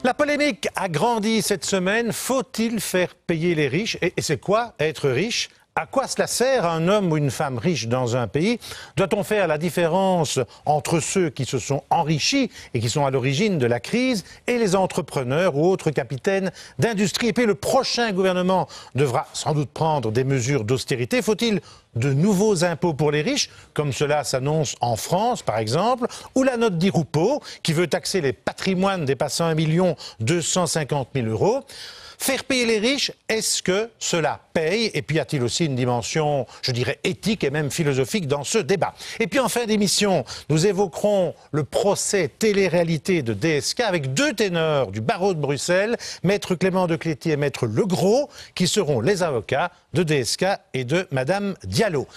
La polémique a grandi cette semaine. Faut-il faire payer les riches? Et c'est quoi être riche? À quoi cela sert un homme ou une femme riche dans un pays? Doit-on faire la différence entre ceux qui se sont enrichis et qui sont à l'origine de la crise et les entrepreneurs ou autres capitaines d'industrie? Et puis le prochain gouvernement devra sans doute prendre des mesures d'austérité. Faut-il de nouveaux impôts pour les riches, comme cela s'annonce en France par exemple, ou la note d'Irupo qui veut taxer les patrimoines dépassant 1 250 000 €? Faire payer les riches, est-ce que cela paye? Et puis y a-t-il aussi une dimension, je dirais, éthique et même philosophique dans ce débat? Et puis en fin d'émission, nous évoquerons le procès télé-réalité de DSK avec deux ténors du barreau de Bruxelles, Maître Clément de Cléty et Maître Legros, qui seront les avocats de DSK et de Madame Diallo.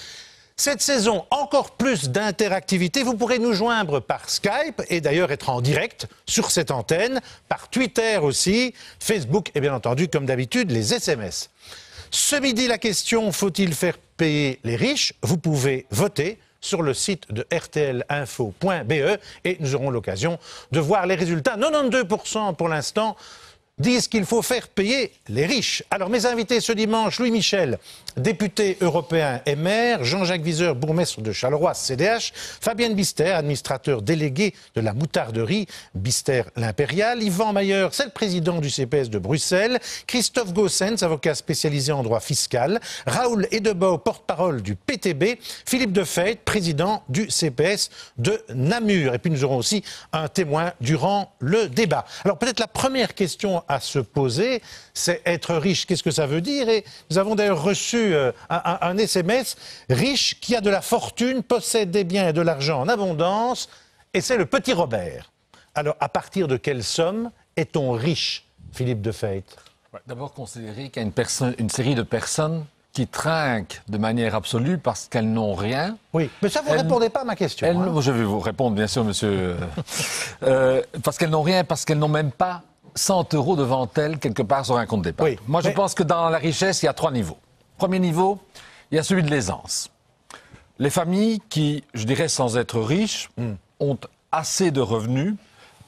Cette saison, encore plus d'interactivité. Vous pourrez nous joindre par Skype et d'ailleurs être en direct sur cette antenne, par Twitter aussi, Facebook et bien entendu, comme d'habitude, les SMS. Ce midi, la question, faut-il faire payer les riches? Vous pouvez voter sur le site de rtlinfo.be et nous aurons l'occasion de voir les résultats. 92% pour l'instant disent qu'il faut faire payer les riches. Alors, mes invités ce dimanche, Louis Michel, député européen et maire, Jean-Jacques Viseur, bourgmestre de Charleroi, CDH, Fabienne Bister, administrateur délégué de la moutarderie Bister l'Impérial, Yvan Mayer, c'est le président du CPS de Bruxelles, Christophe Goossens, avocat spécialisé en droit fiscal, Raoul Edebau, porte-parole du PTB, Philippe Defeit, président du CPS de Namur. Et puis nous aurons aussi un témoin durant le débat. Alors peut-être la première question à se poser, c'est être riche. Qu'est-ce que ça veut dire? Et nous avons d'ailleurs reçu un SMS. Riche qui a de la fortune, possède des biens et de l'argent en abondance, et c'est le petit Robert. Alors, à partir de quelle somme est-on riche, Philippe Defeit? D'abord, considérer qu'il y a une série de personnes qui trinquent de manière absolue parce qu'elles n'ont rien. Oui, mais ça, vous ne répondez pas à ma question. Je vais vous répondre, bien sûr, monsieur. Parce qu'elles n'ont rien, parce qu'elles n'ont même pas 100 € devant elles, quelque part, sur un compte d'épargne. Oui, moi, je pense que dans la richesse, il y a 3 niveaux. Premier niveau, il y a celui de l'aisance. Les familles qui, je dirais, sans être riches, ont assez de revenus,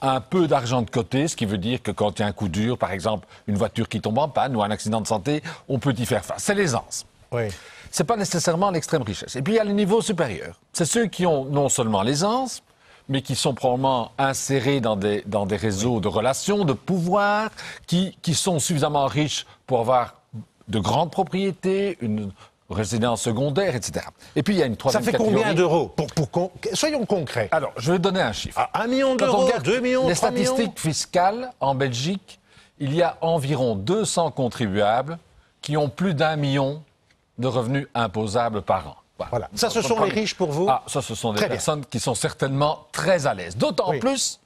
un peu d'argent de côté, ce qui veut dire que quand il y a un coup dur, par exemple, une voiture qui tombe en panne ou un accident de santé, on peut y faire face. C'est l'aisance. Oui. C'est pas nécessairement l'extrême richesse. Et puis, il y a le niveau supérieur. C'est ceux qui ont non seulement l'aisance, mais qui sont probablement insérés dans des réseaux de relations, de pouvoir, qui sont suffisamment riches pour avoir de grandes propriétés, une résidence secondaire, etc. Et puis, il y a une troisième catégorie. Ça fait combien d'euros? Soyons concrets. Alors, je vais donner un chiffre. 1 million d'euros, 2 millions, 3 millions? Les statistiques fiscales, en Belgique, il y a environ 200 contribuables qui ont plus d'1 million de revenus imposables par an. Voilà. Ça, ce sont les riches pour vous? Ça, ce sont des personnes qui sont certainement très à l'aise. D'autant plus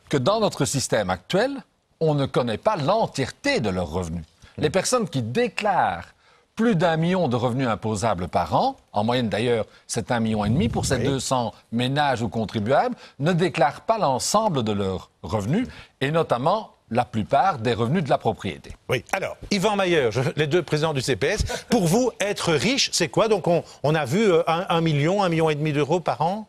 que dans notre système actuel, on ne connaît pas l'entièreté de leurs revenus. Les personnes qui déclarent plus d'1 million de revenus imposables par an, en moyenne d'ailleurs, c'est 1,5 million pour ces 200 ménages ou contribuables, ne déclarent pas l'ensemble de leurs revenus, et notamment la plupart des revenus de la propriété. Oui. Alors, Yvan Mayer, les deux présidents du CPS, pour vous, être riche, c'est quoi? Donc, on a vu 1 million, 1,5 million d'euros par an?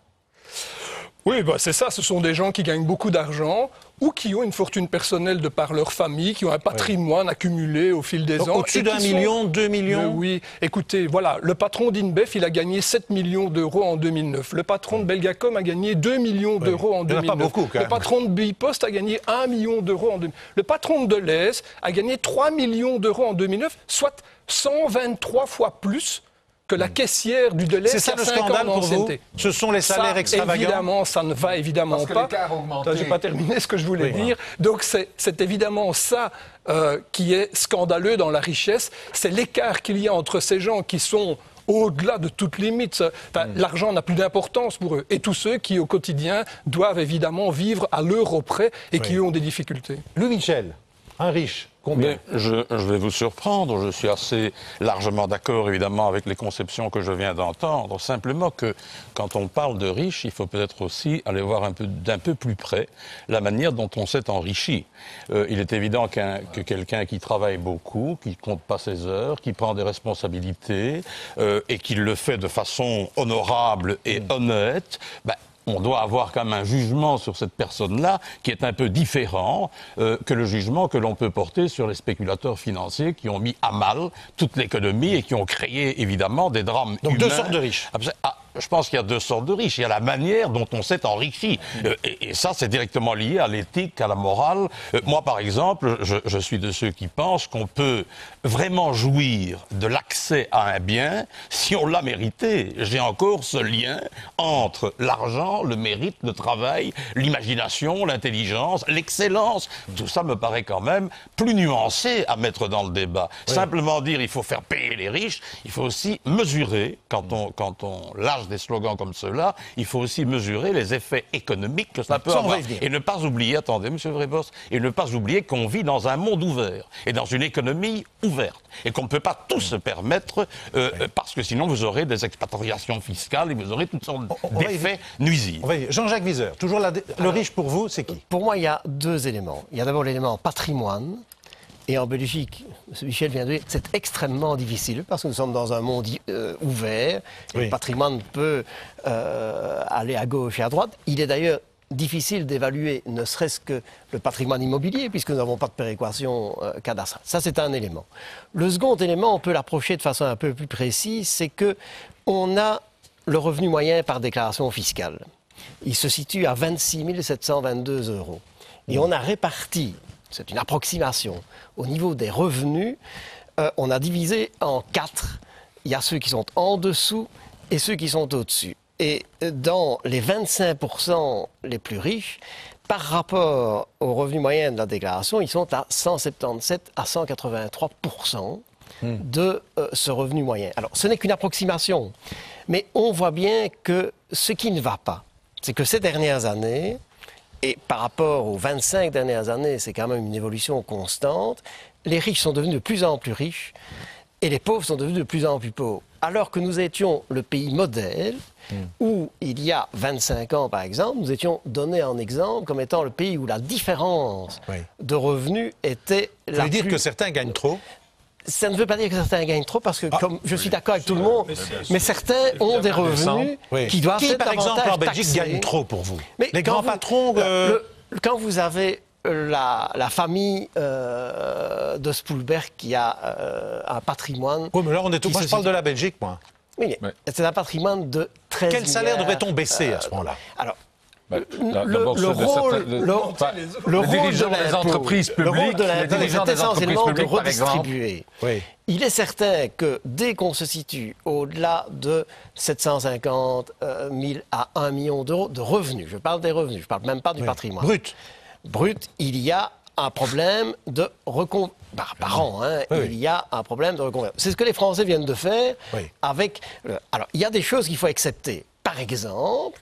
Oui, c'est ça. Ce sont des gens qui gagnent beaucoup d'argent ou qui ont une fortune personnelle de par leur famille, qui ont un patrimoine accumulé au fil des ans. Au-dessus d'1 million, 2 millions? Oui. Écoutez, voilà, le patron d'InBev, il a gagné 7 millions d'euros en 2009. Le patron de Belgacom a gagné 2 millions d'euros en 2009. Pas beaucoup, quand même. Le patron de Bipost a gagné 1 million d'euros en 2009. Le patron de Deleuze a gagné 3 millions d'euros en 2009, soit 123 fois plus que la caissière du Deleuze. C'est ça le scandale pour vous? Ce sont les salaires extravagants? Évidemment, ça ne va évidemment pas. Je n'ai pas terminé ce que je voulais dire. Donc c'est évidemment ça qui est scandaleux dans la richesse. C'est l'écart qu'il y a entre ces gens qui sont au-delà de toute limite. L'argent n'a plus d'importance pour eux. Et tous ceux qui, au quotidien, doivent évidemment vivre à l'euro près et qui ont des difficultés. Louis Michel, un riche. Combien? Mais je vais vous surprendre, je suis assez largement d'accord évidemment avec les conceptions que je viens d'entendre, simplement que quand on parle de riches, il faut peut-être aussi aller voir d'un peu plus près la manière dont on s'est enrichi. Il est évident que quelqu'un qui travaille beaucoup, qui compte pas ses heures, qui prend des responsabilités et qui le fait de façon honorable et honnête, on doit avoir quand même un jugement sur cette personne-là qui est un peu différent que le jugement que l'on peut porter sur les spéculateurs financiers qui ont mis à mal toute l'économie et qui ont créé évidemment des drames humains. Donc deux sortes de riches. Je pense qu'il y a deux sortes de riches. Il y a la manière dont on s'est enrichi. Et ça, c'est directement lié à l'éthique, à la morale. Moi, par exemple, je suis de ceux qui pensent qu'on peut vraiment jouir de l'accès à un bien si on l'a mérité. J'ai encore ce lien entre l'argent, le mérite, le travail, l'imagination, l'intelligence, l'excellence. Tout ça me paraît quand même plus nuancé à mettre dans le débat. Oui. Simplement dire il faut faire payer les riches, il faut aussi mesurer, quand on lâche des slogans comme ceux-là, il faut aussi mesurer les effets économiques que ça peut avoir. Et ne pas oublier, attendez, M. Vrébos, et ne pas oublier qu'on vit dans un monde ouvert et dans une économie ouverte. Et qu'on ne peut pas tout se permettre, parce que sinon vous aurez des expatriations fiscales et vous aurez toutes sortes d'effets nuisibles. Jean-Jacques Viseur, toujours le riche pour vous, c'est qui? Pour moi, il y a deux éléments. Il y a d'abord l'élément patrimoine. Et en Belgique, M. Michel vient de dire, c'est extrêmement difficile parce que nous sommes dans un monde ouvert. Oui. Le patrimoine peut aller à gauche et à droite. Il est d'ailleurs difficile d'évaluer ne serait-ce que le patrimoine immobilier puisque nous n'avons pas de péréquation cadastrale. Ça, c'est un élément. Le second élément, on peut l'approcher de façon un peu plus précise, c'est qu'on a le revenu moyen par déclaration fiscale. Il se situe à 26 722 €. Et on a réparti, c'est une approximation, au niveau des revenus, on a divisé en 4. Il y a ceux qui sont en dessous et ceux qui sont au-dessus. Et dans les 25% les plus riches, par rapport au revenu moyen de la déclaration, ils sont à 177 à 183% de ce revenu moyen. Alors, ce n'est qu'une approximation, mais on voit bien que ce qui ne va pas, c'est que ces dernières années, et par rapport aux 25 dernières années, c'est quand même une évolution constante, les riches sont devenus de plus en plus riches et les pauvres sont devenus de plus en plus pauvres. Alors que nous étions le pays modèle, où il y a 25 ans par exemple, nous étions donnés en exemple comme étant le pays où la différence de revenus était la plus... Vous voulez dire que certains gagnent trop ? Ça ne veut pas dire que certains gagnent trop, parce que comme je suis d'accord avec tout le monde, mais certains ont des revenus qui doivent être par exemple, en Belgique, taxés. gagne trop pour vous? Les grands patrons... Quand vous avez la famille de Spoelberg qui a un patrimoine... Oui, mais là, moi, je parle de la Belgique, moi. Oui, c'est un patrimoine de 13 Quel salaire devrait-on baisser à ce moment-là? Alors, le rôle des entreprises publiques, les dirigeants des entreprises publiques, par exemple. Oui. Il est certain que dès qu'on se situe au-delà de 750 000 à 1 million d'euros de revenus, je parle des revenus, je ne parle même pas du patrimoine. Brut, il y a un problème de par an, il y a un problème de reconversion. C'est ce que les Français viennent de faire avec... Alors, il y a des choses qu'il faut accepter. Par exemple,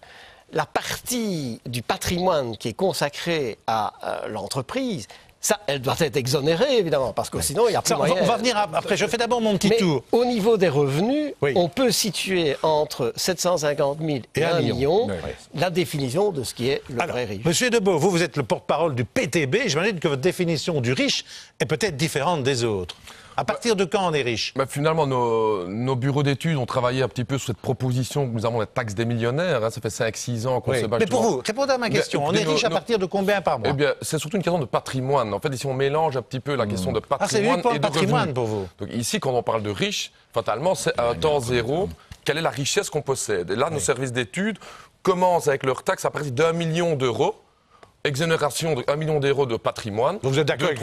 la partie du patrimoine qui est consacrée à l'entreprise, ça, elle doit être exonérée, évidemment, parce que sinon, il y a plus moyen. On va venir après. Je fais d'abord mon petit tour. Au niveau des revenus, on peut situer entre 750 000 et 1 million la définition de ce qui est le vrai riche. Monsieur Debeau, vous êtes le porte-parole du PTB. J'imagine que votre définition du riche est peut-être différente des autres. À partir de quand on est riche? Finalement, nos bureaux d'études ont travaillé un petit peu sur cette proposition que nous avons la taxe des millionnaires. Ça fait 5-6 ans qu'on se bat. Mais pour vous, répondez à ma question. On est riche à partir de combien par mois? Eh bien, c'est surtout une question de patrimoine. En fait, ici, on mélange un petit peu la question de patrimoine et de patrimoine pour vous. Donc ici, quand on parle de riche, fatalement, c'est à un temps zéro. Quelle est la richesse qu'on possède? Et là, nos services d'études commencent avec leur taxe à partir d'1 million d'euros. Exonération de 1 million d'euros de patrimoine. Donc vous êtes d'accord avec...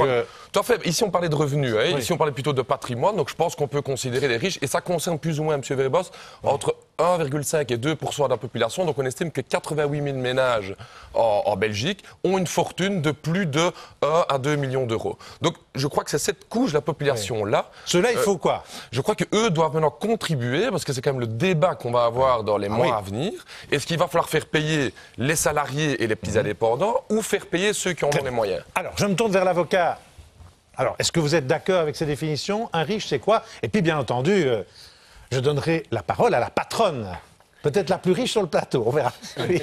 Tout à fait. Ici, on parlait de revenus. Ici, on parlait plutôt de patrimoine. Donc, je pense qu'on peut considérer les riches. Et ça concerne plus ou moins, M. Verbos, entre 1,5 et 2% de la population. Donc, on estime que 88 000 ménages en Belgique ont une fortune de plus de 1 à 2 millions d'euros. Donc, je crois que c'est cette couche de la population-là. Cela, il faut quoi? Je crois qu'eux doivent maintenant contribuer, parce que c'est quand même le débat qu'on va avoir dans les mois à venir. Est-ce qu'il va falloir faire payer les salariés et les petits indépendants ou faire payer ceux qui en ont les moyens? Alors, je me tourne vers l'avocat. Alors, est-ce que vous êtes d'accord avec ces définitions? Un riche, c'est quoi? Et puis, bien entendu, je donnerai la parole à la patronne Peut-être la plus riche sur le plateau, on verra. Oui.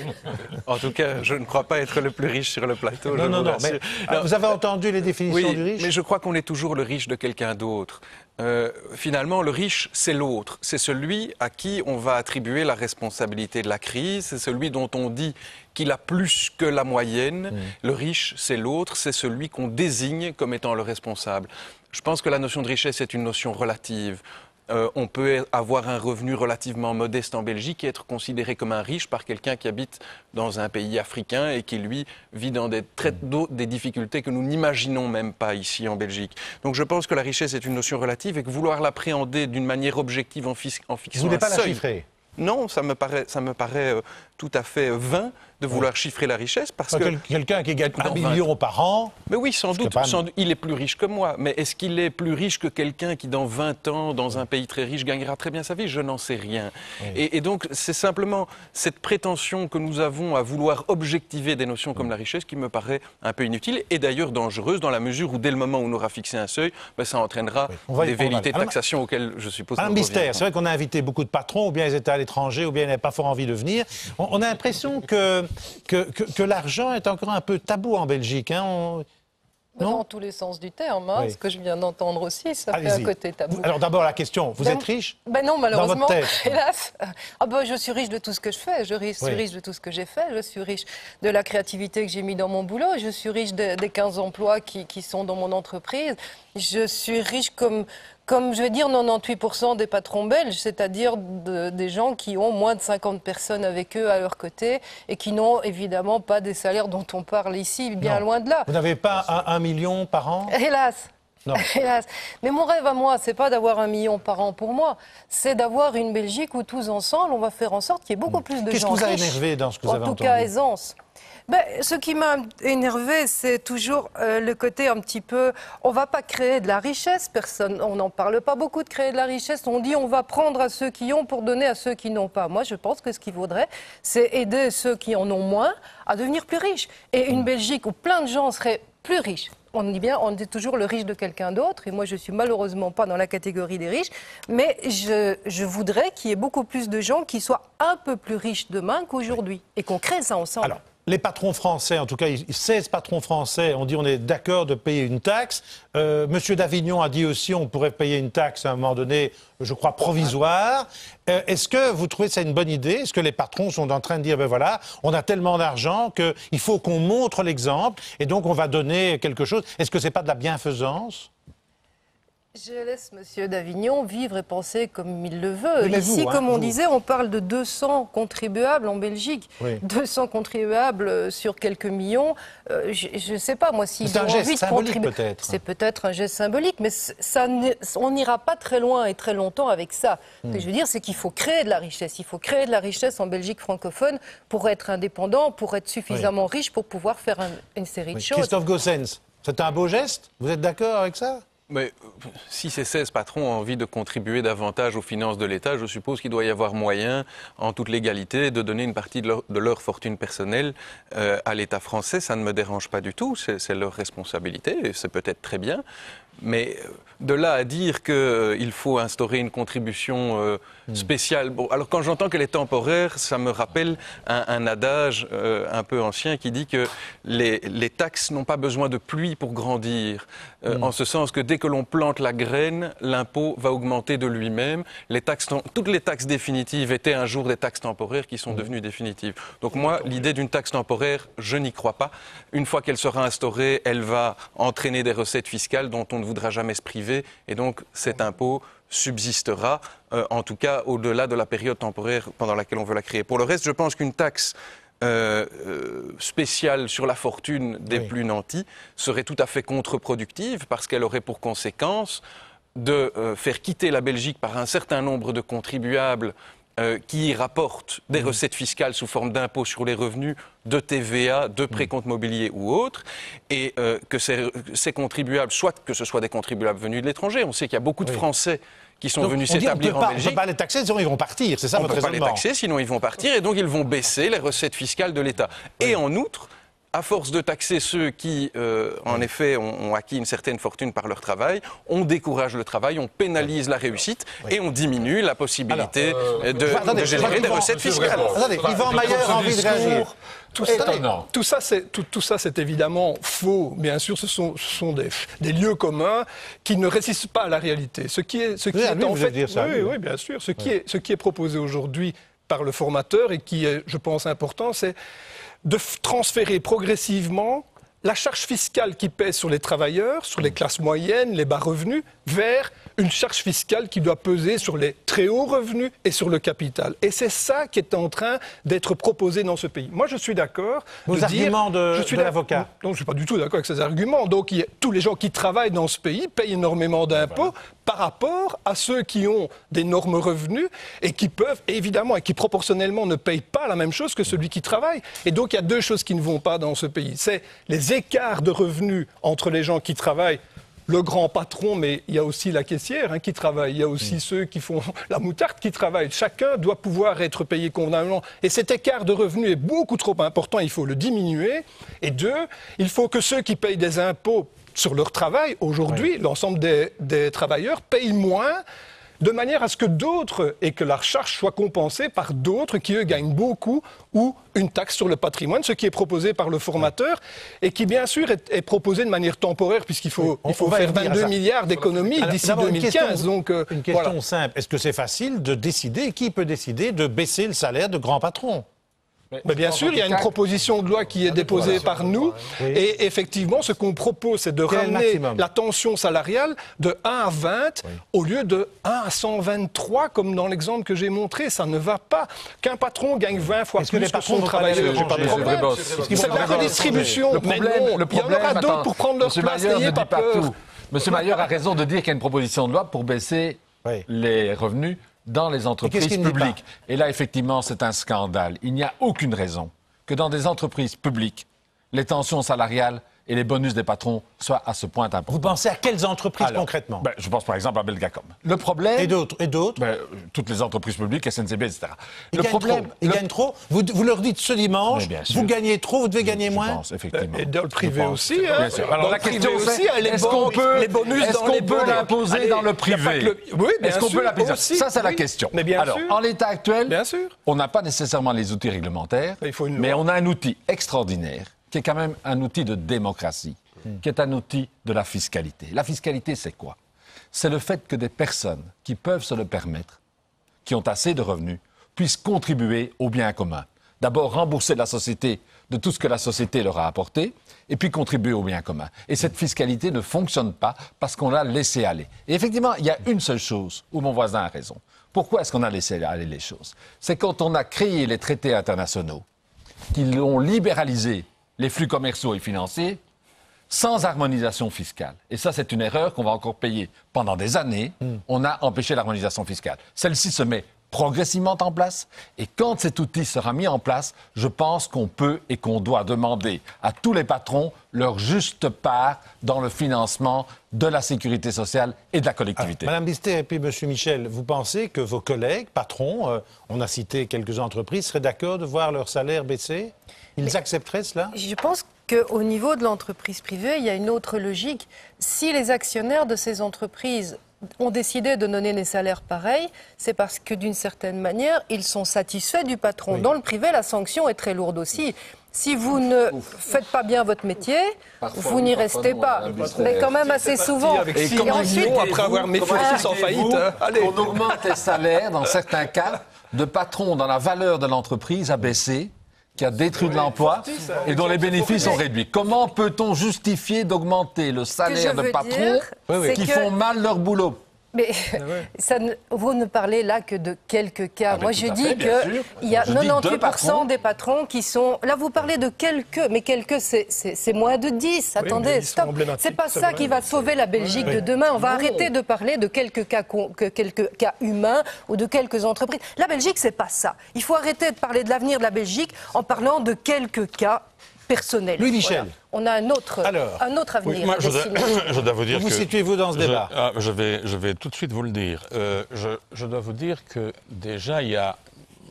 En tout cas, je ne crois pas être le plus riche sur le plateau. Non, mais vous avez entendu les définitions du riche? Mais je crois qu'on est toujours le riche de quelqu'un d'autre. Finalement, le riche, c'est l'autre. C'est celui à qui on va attribuer la responsabilité de la crise. C'est celui dont on dit qu'il a plus que la moyenne. Le riche, c'est l'autre. C'est celui qu'on désigne comme étant le responsable. Je pense que la notion de richesse est une notion relative. On peut avoir un revenu relativement modeste en Belgique et être considéré comme un riche par quelqu'un qui habite dans un pays africain et qui, lui, vit dans des difficultés que nous n'imaginons même pas ici en Belgique. Donc je pense que la richesse est une notion relative et que vouloir l'appréhender d'une manière objective en fixant un seuil... Vous ne voulez pas la chiffrer? Non, ça me paraît tout à fait vain de vouloir chiffrer la richesse parce que... Quelqu'un qui gagne 1 million par an... Mais oui, sans doute, il est plus riche que moi. Mais est-ce qu'il est plus riche que quelqu'un qui, dans 20 ans, dans un pays très riche, gagnera très bien sa vie? Je n'en sais rien. Oui. Et donc, c'est simplement cette prétention que nous avons à vouloir objectiver des notions comme la richesse qui me paraît un peu inutile et d'ailleurs dangereuse dans la mesure où, dès le moment où on aura fixé un seuil, ça entraînera des velléités de taxation auxquelles, je suppose... Un mystère. C'est vrai qu'on a invité beaucoup de patrons, ou bien ils étaient à l'étranger, ou bien ils n'avaient pas fort envie de venir. On a l'impression que l'argent est encore un peu tabou en Belgique. Hein. Dans tous les sens du terme, hein, ce que je viens d'entendre aussi, ça fait un côté tabou. Alors d'abord la question, vous êtes riche? Non, malheureusement, dans votre tête. Hélas. Je suis riche de tout ce que je fais, je suis riche de tout ce que j'ai fait, je suis riche de la créativité que j'ai mis dans mon boulot, je suis riche des 15 emplois qui sont dans mon entreprise, je suis riche comme je vais dire 98% des patrons belges, c'est-à-dire des gens qui ont moins de 50 personnes avec eux à leur côté et qui n'ont évidemment pas des salaires dont on parle ici, bien loin de là. Vous n'avez pas 1 million par an? Hélas. Non. Hélas. Mais mon rêve à moi, c'est pas d'avoir 1 million par an pour moi, c'est d'avoir une Belgique où tous ensemble, on va faire en sorte qu'il y ait beaucoup plus de gens riches. Qu'est-ce qui vous a énervé dans ce que vous avez entendu? En tout cas, aisance. Ce qui m'a énervé, c'est toujours le côté un petit peu... On ne va pas créer de la richesse, on n'en parle pas beaucoup de créer de la richesse. On dit on va prendre à ceux qui ont pour donner à ceux qui n'ont pas. Moi, je pense que ce qu'il vaudrait, c'est aider ceux qui en ont moins à devenir plus riches. Et une Belgique où plein de gens seraient plus riches. On dit toujours le riche de quelqu'un d'autre, et moi je suis malheureusement pas dans la catégorie des riches, mais je voudrais qu'il y ait beaucoup plus de gens qui soient un peu plus riches demain qu'aujourd'hui, et qu'on crée ça ensemble. Alors, les patrons français, en tout cas 16 patrons français, ont dit on est d'accord de payer une taxe. Monsieur d'Avignon a dit aussi on pourrait payer une taxe à un moment donné, je crois, provisoire. Est-ce que vous trouvez ça une bonne idée? Est-ce que les patrons sont en train de dire, voilà, on a tellement d'argent qu'il faut qu'on montre l'exemple et donc on va donner quelque chose? Est-ce que c'est pas de la bienfaisance? Je laisse Monsieur d'Avignon vivre et penser comme il le veut. Ici, comme on disait, on parle de 200 contribuables en Belgique. 200 contribuables sur quelques millions. Je ne sais pas, moi, s'ils ont envie de contribuer. C'est peut-être un geste symbolique, mais on n'ira pas très loin et très longtemps avec ça. Ce que je veux dire, c'est qu'il faut créer de la richesse. Il faut créer de la richesse en Belgique francophone pour être indépendant, pour être suffisamment riche, pour pouvoir faire une série de choses. Christophe Goossens, c'est un beau geste? Vous êtes d'accord avec ça? Mais si ces 16 patrons ont envie de contribuer davantage aux finances de l'État, je suppose qu'il doit y avoir moyen, en toute légalité, de donner une partie de leur fortune personnelle à l'État français. Ça ne me dérange pas du tout, c'est leur responsabilité, et c'est peut-être très bien. Mais de là à dire qu'il faut instaurer une contribution spéciale... Bon, alors quand j'entends qu'elle est temporaire, ça me rappelle un adage un peu ancien qui dit que les taxes n'ont pas besoin de pluie pour grandir. En ce sens que dès que l'on plante la graine, l'impôt va augmenter de lui-même. Toutes les taxes définitives étaient un jour des taxes temporaires qui sont devenues définitives. Donc moi, l'idée d'une taxe temporaire, je n'y crois pas. Une fois qu'elle sera instaurée, elle va entraîner des recettes fiscales dont on ne voudra jamais se priver. Et donc cet impôt subsistera, en tout cas au-delà de la période temporaire pendant laquelle on veut la créer. Pour le reste, je pense qu'une taxe spéciale sur la fortune des plus nantis serait tout à fait contre-productive parce qu'elle aurait pour conséquence de faire quitter la Belgique par un certain nombre de contribuables qui rapportent des recettes fiscales sous forme d'impôts sur les revenus, de TVA, de précompte mobilier ou autres, et que ces contribuables, soit que ce soit des contribuables venus de l'étranger, on sait qu'il y a beaucoup de Français qui sont venus s'établir en Belgique. On ne peut pas les taxer, sinon ils vont partir, c'est ça votre raisonnement? On ne peut pas les taxer, sinon ils vont partir, et donc ils vont baisser les recettes fiscales de l'État. Et en outre, à force de taxer ceux qui, en effet, ont acquis une certaine fortune par leur travail, on décourage le travail, on pénalise la réussite et on diminue la possibilité de générer des recettes fiscales. Attendez, Yvan Mayer a envie de réagir. Tout ça, c'est évidemment faux. Bien sûr, ce sont des lieux communs qui ne résistent pas à la réalité. Ce qui est en fait, oui, bien sûr. Ce qui est proposé aujourd'hui par le formateur et qui est, je pense, important, c'est de transférer progressivement la charge fiscale qui pèse sur les travailleurs, sur les classes moyennes, les bas revenus, vers une charge fiscale qui doit peser sur les très hauts revenus et sur le capital. Et c'est ça qui est en train d'être proposé dans ce pays. Moi, je suis d'accord. Vos arguments de l'avocat. Non, je ne suis pas du tout d'accord avec ces arguments. Donc, tous les gens qui travaillent dans ce pays payent énormément d'impôts par rapport à ceux qui ont d'énormes revenus et qui peuvent, évidemment, et qui proportionnellement ne payent pas la même chose que celui qui travaille. Et donc, il y a deux choses qui ne vont pas dans ce pays. C'est les écarts de revenus entre les gens qui travaillent, le grand patron, mais il y a aussi la caissière qui travaille, il y a aussi ceux qui font la moutarde qui travaillent. Chacun doit pouvoir être payé convenablement. Et cet écart de revenus est beaucoup trop important, il faut le diminuer. Et deux, il faut que ceux qui payent des impôts sur leur travail, aujourd'hui, l'ensemble des travailleurs payent moins, de manière à ce que d'autres, et que la charge soit compensée par d'autres qui, eux, gagnent beaucoup, ou une taxe sur le patrimoine, ce qui est proposé par le formateur, et qui, bien sûr, est proposé de manière temporaire, puisqu'il faut faire 22 milliards d'économies d'ici 2015. Une question simple. Est-ce que c'est facile de décider, qui peut décider de baisser le salaire de grands patrons ? Mais bien sûr, il y a une proposition de loi qui est déposée par nous. Et effectivement, ce qu'on propose, c'est de ramener la tension salariale de 1 à 20 au lieu de 1 à 123, comme dans l'exemple que j'ai montré. Ça ne va pas. Qu'un patron gagne 20 fois plus que son travailleur, j'ai pas de problème. C'est de la redistribution. Mais non, il y en aura d'autres pour prendre leur place. N'ayez pas peur. Monsieur Mayer a raison de dire qu'il y a une proposition de loi pour baisser les revenus dans les entreprises publiques. Et là, effectivement, c'est un scandale. Il n'y a aucune raison que dans des entreprises publiques, les tensions salariales et les bonus des patrons soient à ce point importants. Vous pensez à quelles entreprises concrètement ? Je pense par exemple à Belgacom. Le problème... Et d'autres toutes les entreprises publiques, SNCB, etc. Ils gagnent trop. Vous leur dites ce dimanche, vous gagnez trop, vous devez gagner moins. Je pense, effectivement. Et dans le privé aussi. Bien sûr. Alors la question aussi, est-ce qu'on peut l'imposer dans le privé ? Oui, bien sûr. Est-ce qu'on peut l'imposer ? Ça, c'est la question. Mais bien sûr. En l'état actuel, on n'a pas nécessairement les outils réglementaires, mais on a un outil extraordinaire qui est quand même un outil de démocratie, qui est un outil de la fiscalité. La fiscalité, c'est quoi ? C'est le fait que des personnes qui peuvent se le permettre, qui ont assez de revenus, puissent contribuer au bien commun. D'abord, rembourser la société de tout ce que la société leur a apporté, et puis contribuer au bien commun. Et cette fiscalité ne fonctionne pas parce qu'on l'a laissé aller. Et effectivement, il y a une seule chose où mon voisin a raison. Pourquoi est-ce qu'on a laissé aller les choses ? C'est quand on a créé les traités internationaux, qui ont libéralisé les flux commerciaux et financiers, sans harmonisation fiscale. Et ça, c'est une erreur qu'on va encore payer pendant des années. On a empêché l'harmonisation fiscale. Celle-ci se met progressivement en place. Et quand cet outil sera mis en place, je pense qu'on peut et qu'on doit demander à tous les patrons leur juste part dans le financement de la sécurité sociale et de la collectivité. Madame Bister et puis Monsieur Michel, vous pensez que vos collègues, patrons, on a cité quelques entreprises, seraient d'accord de voir leur salaire baisser ? Ils accepteraient cela ? Je pense qu'au niveau de l'entreprise privée, il y a une autre logique. Si les actionnaires de ces entreprises ont décidé de donner des salaires pareils, c'est parce que d'une certaine manière, ils sont satisfaits du patron. Dans le privé, la sanction est très lourde aussi. Si vous ne faites pas bien votre métier, vous n'y restez pas. Mais quand même assez souvent. Et ensuite, après avoir mis en faillite, on augmente les salaires, dans certains cas, de patrons dont la valeur de l'entreprise a baissé, qui a détruit de l'emploi et dont les bénéfices sont réduits. Comment peut-on justifier d'augmenter le salaire de patrons qui font mal leur boulot ? Mais vous ne parlez là que de quelques cas. Moi, je dis qu'il y a 98% des patrons qui sont... Là, vous parlez de quelques, mais quelques, c'est moins de 10. Attendez, stop. C'est pas ça qui va sauver la Belgique de demain. On va arrêter de parler de quelques cas humains ou de quelques entreprises. La Belgique, c'est pas ça. Il faut arrêter de parler de l'avenir de la Belgique en parlant de quelques cas personnel. Louis Michel. Voilà. On a un autre avenir. Oui, moi, je dois vous dire vous situez-vous dans ce débat? Je vais tout de suite vous le dire. Je dois vous dire que déjà, il y a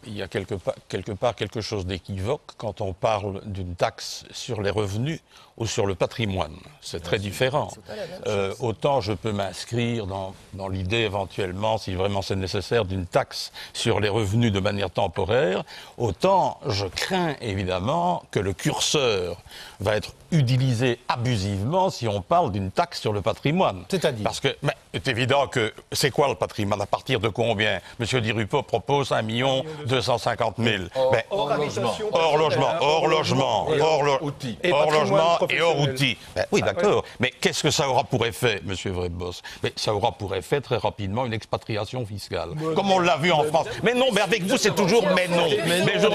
il y a quelque part quelque chose d'équivoque quand on parle d'une taxe sur les revenus ou sur le patrimoine. C'est très différent. Autant je peux m'inscrire dans l'idée éventuellement, si vraiment c'est nécessaire, d'une taxe sur les revenus de manière temporaire, autant je crains évidemment que le curseur va être utilisé abusivement si on parle d'une taxe sur le patrimoine. C'est-à-dire ? Parce que c'est évident que c'est quoi le patrimoine? À partir de combien? Monsieur Di Rupo propose 1 250 000. Hors logement, hors logement et hors outils. Oui, d'accord. Mais qu'est-ce que ça aura pour effet, monsieur Vrebos? Mais ça aura pour effet très rapidement une expatriation fiscale. Comme on l'a vu en France. Mais non, mais avec vous, c'est toujours mais non.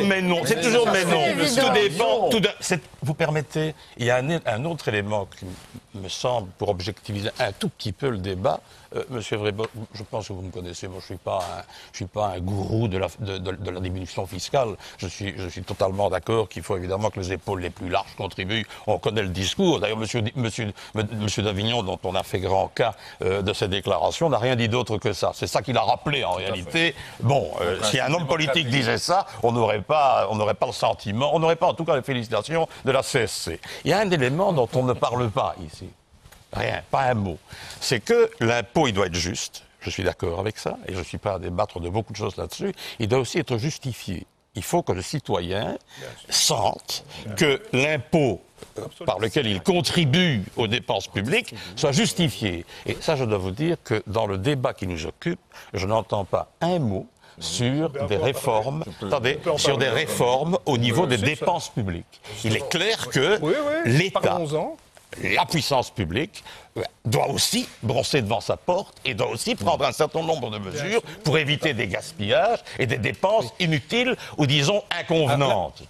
Mais non. C'est toujours mais non. Tout dépend. Vous permettez, il y a un autre élément qui me semble, pour objectiviser un tout petit peu le débat, Monsieur Vrebos, je pense que vous me connaissez, moi je suis pas un gourou de la diminution fiscale. Je suis totalement d'accord qu'il faut évidemment que les épaules les plus larges contribuent. On connaît le discours. D'ailleurs, Monsieur d'Avignon, dont on a fait grand cas de ses déclarations, n'a rien dit d'autre que ça. C'est ça qu'il a rappelé en réalité. Bon, si un homme politique disait ça, on n'aurait pas le sentiment, on n'aurait pas en tout cas les félicitations de la CSC. Il y a un élément dont on ne parle pas ici. Rien, pas un mot. C'est que l'impôt, il doit être juste. Je suis d'accord avec ça, et je suis prêt à débattre de beaucoup de choses là-dessus. Il doit aussi être justifié. Il faut que le citoyen sente que l'impôt par lequel il contribue aux dépenses publiques soit justifié. Et ça, je dois vous dire que dans le débat qui nous occupe, je n'entends pas un mot sur des réformes, sur des réformes au niveau des dépenses publiques. Il est clair que l'État, la puissance publique, doit aussi brosser devant sa porte et doit aussi prendre un certain nombre de mesures pour éviter des gaspillages et des dépenses inutiles ou, disons, inconvenantes,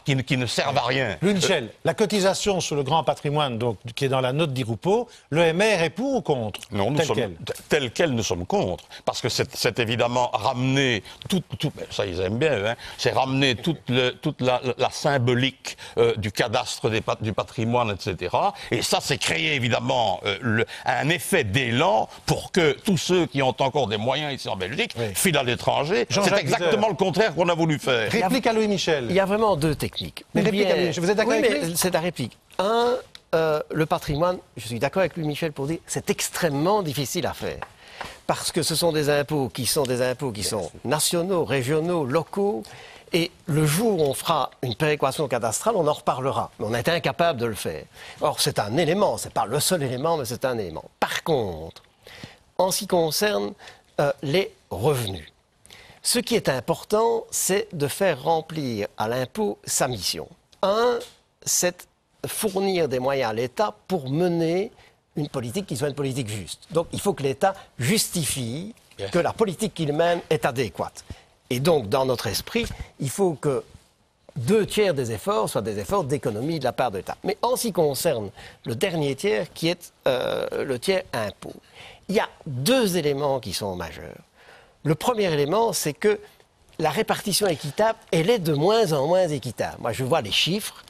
qui ne servent à rien. Louis Michel, la cotisation sur le grand patrimoine, donc, qui est dans la note d'Irupo, le MR est pour ou contre? Non, tel quel, nous sommes contre. Parce que c'est évidemment ramener ça ils aiment bien, hein, c'est ramener toute la symbolique du cadastre du patrimoine, etc. Et ça, c'est créer évidemment un effet d'élan pour que tous ceux qui ont encore des moyens ici en Belgique filent à l'étranger. C'est exactement le contraire qu'on a voulu faire. Réplique à Louis Michel. Il y a vraiment deux techniques. Réplique à Louis Michel. Vous êtes d'accord avec lui? C'est la réplique. Le patrimoine, je suis d'accord avec Louis Michel pour dire c'est extrêmement difficile à faire. Parce que ce sont des impôts qui sont nationaux, régionaux, locaux. Et le jour où on fera une péréquation cadastrale, on en reparlera. Mais on a été incapable de le faire. Or, c'est un élément, c'est pas le seul élément, mais c'est un élément. Par contre, en ce qui concerne les revenus, ce qui est important, c'est de faire remplir à l'impôt sa mission. C'est fournir des moyens à l'État pour mener une politique qui soit une politique juste. Donc, il faut que l'État justifie que la politique qu'il mène est adéquate. Et donc, dans notre esprit, il faut que 2/3 des efforts soient des efforts d'économie de la part de l'État. Mais en ce qui concerne le dernier tiers, qui est le tiers impôt, il y a 2 éléments qui sont majeurs. Le premier élément, c'est que la répartition équitable, elle est de moins en moins équitable. Moi, je vois les chiffres.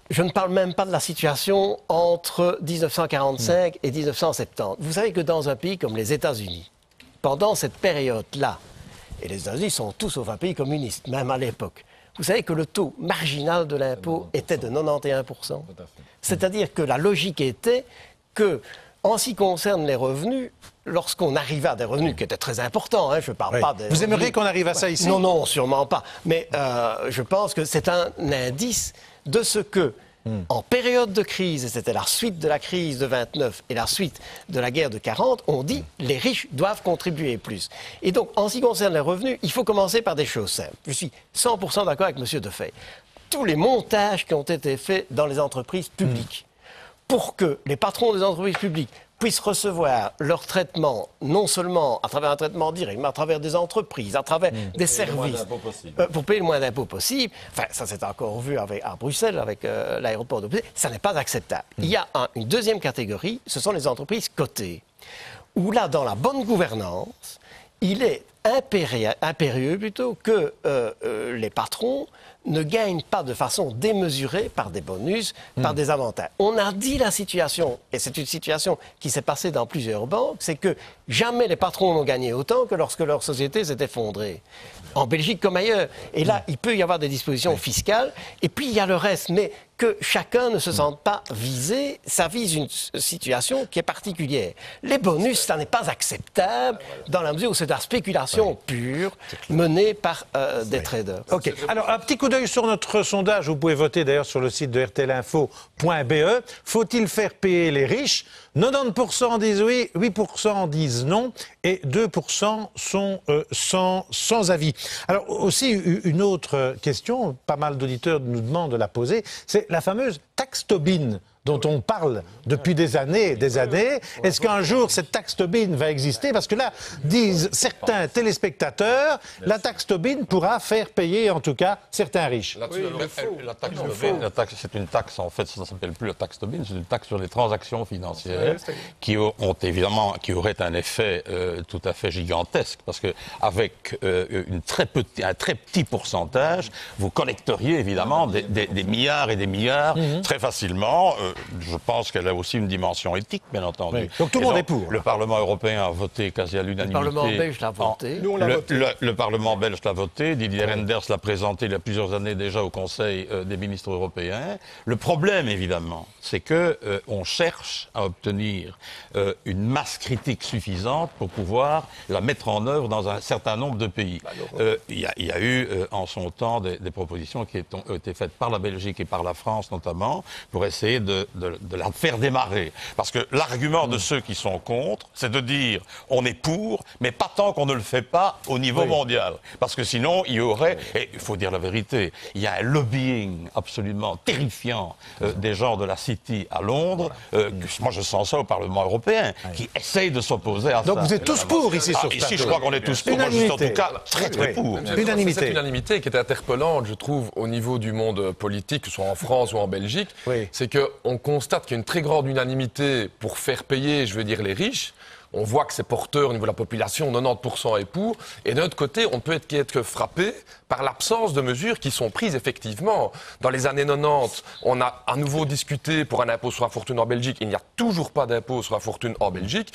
Je ne parle même pas de la situation entre 1945 et 1970. Vous savez que dans un pays comme les États-Unis, pendant cette période-là, et les États-Unis sont tous sauf un pays communiste, même à l'époque. Vous savez que le taux marginal de l'impôt était de 91%. C'est-à-dire que la logique était que, en ce qui concerne les revenus, lorsqu'on arrivait à des revenus qui étaient très importants, je ne parle pas des... Vous aimeriez qu'on arrive à ça ici? Non, sûrement pas. Mais je pense que c'est un indice de ce que, en période de crise, et c'était la suite de la crise de 29 et la suite de la guerre de 40, on dit les riches doivent contribuer plus. Et donc, en ce qui concerne les revenus, il faut commencer par des choses simples. Je suis 100% d'accord avec M. Defay. Tous les montages qui ont été faits dans les entreprises publiques, pour que les patrons des entreprises publiques puissent recevoir leur traitement, non seulement à travers un traitement direct, mais à travers des entreprises, à travers des services, pour payer le moins d'impôts possible. Enfin, ça s'est encore vu à Bruxelles, avec l'aéroport de Bruxelles. Ça n'est pas acceptable. Il y a une deuxième catégorie, ce sont les entreprises cotées, où là, dans la bonne gouvernance, il est impérieux plutôt que les patrons ne gagnent pas de façon démesurée par des bonus, par des avantages. On a dit la situation, et c'est une situation qui s'est passée dans plusieurs banques, c'est que jamais les patrons n'ont gagné autant que lorsque leur société s'est effondrée. En Belgique comme ailleurs. Et là, il peut y avoir des dispositions fiscales, et puis il y a le reste. Mais que chacun ne se sente pas visé, ça vise une situation qui est particulière. Les bonus, ça n'est pas acceptable dans la mesure où c'est de la spéculation pure menée par des traders. OK. Alors, un petit coup d'œil sur notre sondage. Vous pouvez voter d'ailleurs sur le site de rtlinfo.be. Faut-il faire payer les riches ? 90% disent oui, 8% disent non et 2% sont sans avis. Alors aussi, une autre question, pas mal d'auditeurs nous demandent de la poser, c'est la fameuse taxe Tobin dont on parle depuis des années et des années. Est-ce qu'un jour, cette taxe Tobin va exister? Parce que là, disent certains téléspectateurs, la taxe Tobin pourra faire payer, en tout cas, certains riches. La taxe Tobin, c'est une taxe, en fait, ça ne s'appelle plus la taxe Tobin, c'est une taxe sur les transactions financières qui aurait un effet tout à fait gigantesque. Parce qu'avec un très petit pourcentage, vous collecteriez évidemment des milliards et des milliards très facilement. Je pense qu'elle a aussi une dimension éthique, bien entendu. Oui. Donc tout le monde est pour. Le Parlement européen a voté quasi à l'unanimité. Le Parlement belge l'a voté. Le Parlement belge l'a voté. Didier Reynders l'a présenté il y a plusieurs années déjà au Conseil des ministres européens. Le problème, évidemment, c'est que on cherche à obtenir une masse critique suffisante pour pouvoir la mettre en œuvre dans un certain nombre de pays. Il y a eu en son temps des propositions qui ont été faites par la Belgique et par la France notamment pour essayer de la faire démarrer. Parce que l'argument de ceux qui sont contre, c'est de dire on est pour, mais pas tant qu'on ne le fait pas au niveau mondial. Parce que sinon, il y aurait, et il faut dire la vérité, il y a un lobbying absolument terrifiant des gens de la City à Londres. Moi, je sens ça au Parlement européen, qui essaye de s'opposer à ça. Donc vous êtes tous pour ici sur ce Ici, je crois qu'on est tous pour. Moi, je suis en tout cas très pour. Unanimité. Cette unanimité qui est interpellante, je trouve, au niveau du monde politique, que ce soit en France ou en Belgique, c'est qu'on constate qu'il y a une très grande unanimité pour faire payer, je veux dire, les riches. On voit que c'est porteur au niveau de la population, 90% est pour. Et d'un autre côté, on peut être frappé par l'absence de mesures qui sont prises effectivement. Dans les années 90, on a à nouveau discuté pour un impôt sur la fortune en Belgique. Il n'y a toujours pas d'impôt sur la fortune en Belgique.